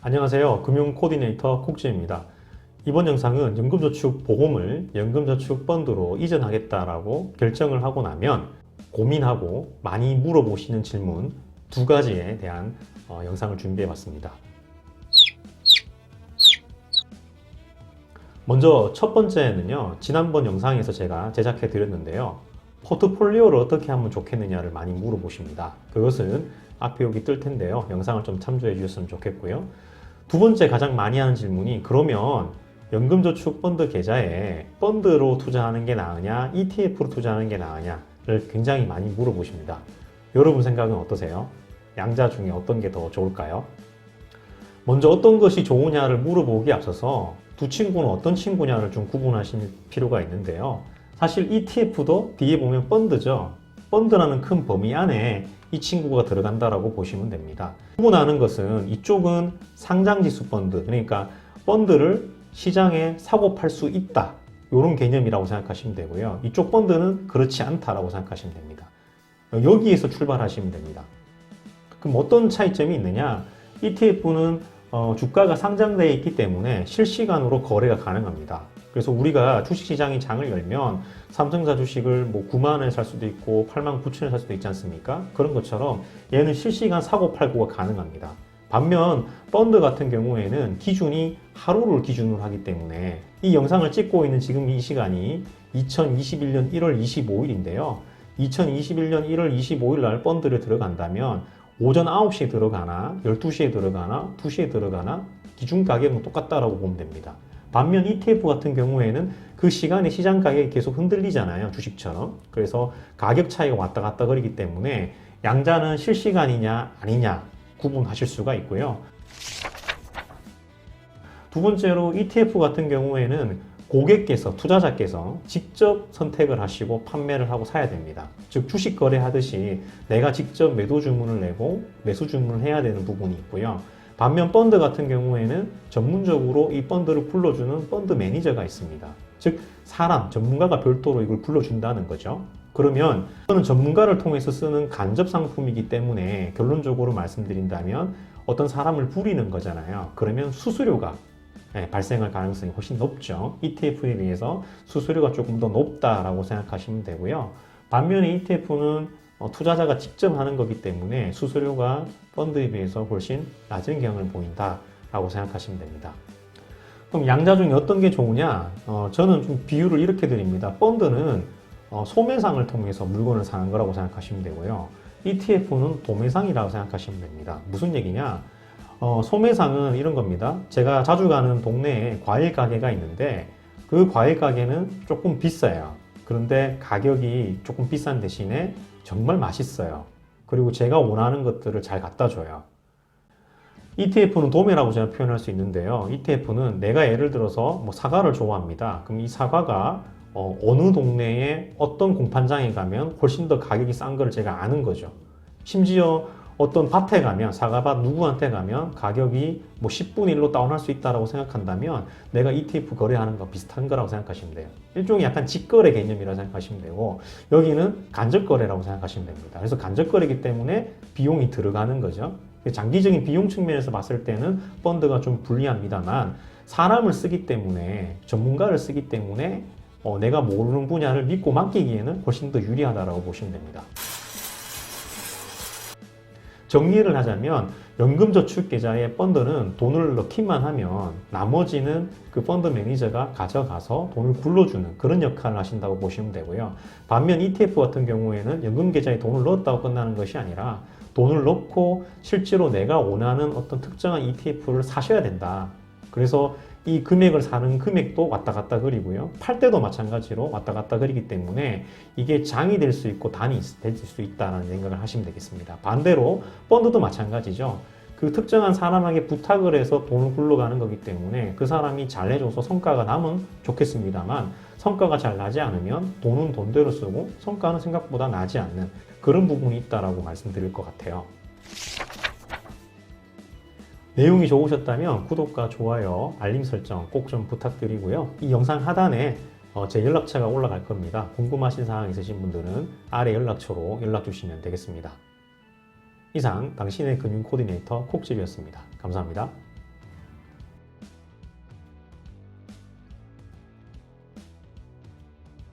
안녕하세요. 금융 코디네이터 콕지입니다. 이번 영상은 연금저축보험을 연금저축펀드로 이전하겠다라고 결정을 하고 나면 고민하고 많이 물어보시는 질문 두 가지에 대한 영상을 준비해 봤습니다. 먼저 첫 번째는요, 지난번 영상에서 제가 제작해 드렸는데요. 포트폴리오를 어떻게 하면 좋겠느냐를 많이 물어보십니다. 그것은 앞에 여기 뜰 텐데요. 영상을 좀 참조해 주셨으면 좋겠고요. 두 번째 가장 많이 하는 질문이, 그러면 연금저축펀드 계좌에 펀드로 투자하는 게 나으냐, ETF로 투자하는 게 나으냐를 굉장히 많이 물어보십니다. 여러분 생각은 어떠세요? 양자 중에 어떤 게 더 좋을까요? 먼저 어떤 것이 좋으냐를 물어보기에 앞서서 두 친구는 어떤 친구냐를 좀 구분하실 필요가 있는데요. 사실 ETF도 뒤에 보면 펀드죠. 펀드라는 큰 범위 안에 이 친구가 들어간다라고 보시면 됩니다. 구분하는 것은 이쪽은 상장지수 펀드, 그러니까 펀드를 시장에 사고 팔 수 있다, 이런 개념이라고 생각하시면 되고요. 이쪽 펀드는 그렇지 않다라고 생각하시면 됩니다. 여기에서 출발하시면 됩니다. 그럼 어떤 차이점이 있느냐? ETF는 주가가 상장되어 있기 때문에 실시간으로 거래가 가능합니다. 그래서 우리가 주식시장이 장을 열면 삼성전자 주식을 9만 원에 살 수도 있고 8만 9천 원에 살 수도 있지 않습니까? 그런 것처럼 얘는 실시간 사고 팔고가 가능합니다. 반면 펀드 같은 경우에는 기준이 하루를 기준으로 하기 때문에, 이 영상을 찍고 있는 지금 이 시간이 2021년 1월 25일인데요. 2021년 1월 25일 날 펀드를 들어간다면 오전 9시에 들어가나 12시에 들어가나 2시에 들어가나 기준 가격은 똑같다라고 보면 됩니다. 반면 ETF 같은 경우에는 그 시간에 시장 가격이 계속 흔들리잖아요, 주식처럼. 그래서 가격 차이가 왔다 갔다 거리기 때문에 양자는 실시간이냐 아니냐 구분하실 수가 있고요. 두 번째로 ETF 같은 경우에는 고객께서, 투자자께서 직접 선택을 하시고 판매를 하고 사야 됩니다. 즉 주식 거래하듯이 내가 직접 매도 주문을 내고 매수 주문을 해야 되는 부분이 있고요. 반면 펀드 같은 경우에는 전문적으로 이 펀드를 불러주는 펀드 매니저가 있습니다. 즉 사람, 전문가가 별도로 이걸 불러준다는 거죠. 그러면 이거는 전문가를 통해서 쓰는 간접 상품이기 때문에 결론적으로 말씀드린다면 어떤 사람을 부리는 거잖아요. 그러면 수수료가 발생할 가능성이 훨씬 높죠. ETF에 비해서 수수료가 조금 더 높다라고 생각하시면 되고요. 반면에 ETF는 투자자가 직접 하는 거기 때문에 수수료가 펀드에 비해서 훨씬 낮은 경향을 보인다라고 생각하시면 됩니다. 그럼 양자 중에 어떤 게 좋으냐? 저는 좀 비유를 이렇게 드립니다. 펀드는 소매상을 통해서 물건을 사는 거라고 생각하시면 되고요. ETF는 도매상이라고 생각하시면 됩니다. 무슨 얘기냐? 소매상은 이런 겁니다. 제가 자주 가는 동네에 과일 가게가 있는데 그 과일 가게는 조금 비싸요. 그런데 가격이 조금 비싼 대신에 정말 맛있어요. 그리고 제가 원하는 것들을 잘 갖다 줘요. ETF는 도매라고 제가 표현할 수 있는데요. ETF는 내가 예를 들어서 사과를 좋아합니다. 그럼 이 사과가 어느 동네에 어떤 공판장에 가면 훨씬 더 가격이 싼 걸 제가 아는 거죠. 심지어 어떤 밭에 가면, 사과밭 누구한테 가면 가격이 10분의 1로 다운할 수 있다고 생각한다면 내가 ETF 거래하는 거 비슷한 거라고 생각하시면 돼요. 일종의 약간 직거래 개념이라고 생각하시면 되고, 여기는 간접거래라고 생각하시면 됩니다. 그래서 간접거래이기 때문에 비용이 들어가는 거죠. 장기적인 비용 측면에서 봤을 때는 펀드가 좀 불리합니다만, 사람을 쓰기 때문에, 전문가를 쓰기 때문에 내가 모르는 분야를 믿고 맡기기에는 훨씬 더 유리하다고 보시면 됩니다. 정리를 하자면 연금저축계좌에 펀드는 돈을 넣기만 하면 나머지는 그 펀드 매니저가 가져가서 돈을 굴러주는 그런 역할을 하신다고 보시면 되고요. 반면 ETF 같은 경우에는 연금계좌에 돈을 넣었다고 끝나는 것이 아니라 돈을 넣고 실제로 내가 원하는 어떤 특정한 ETF를 사셔야 된다. 그래서 이 금액을 사는 금액도 왔다 갔다 그리고요. 팔 때도 마찬가지로 왔다 갔다 그리기 때문에 이게 장이 될 수 있고 단이 될 수 있다는 생각을 하시면 되겠습니다. 반대로 펀드도 마찬가지죠. 그 특정한 사람에게 부탁을 해서 돈을 굴러가는 거기 때문에 그 사람이 잘 내줘서 성과가 나면 좋겠습니다만, 성과가 잘 나지 않으면 돈은 돈대로 쓰고 성과는 생각보다 나지 않는 그런 부분이 있다라고 말씀드릴 것 같아요. 내용이 좋으셨다면 구독과 좋아요, 알림 설정 꼭 좀 부탁드리고요. 이 영상 하단에 제 연락처가 올라갈 겁니다. 궁금하신 사항 있으신 분들은 아래 연락처로 연락 주시면 되겠습니다. 이상 당신의 금융 코디네이터 콕집이었습니다. 감사합니다.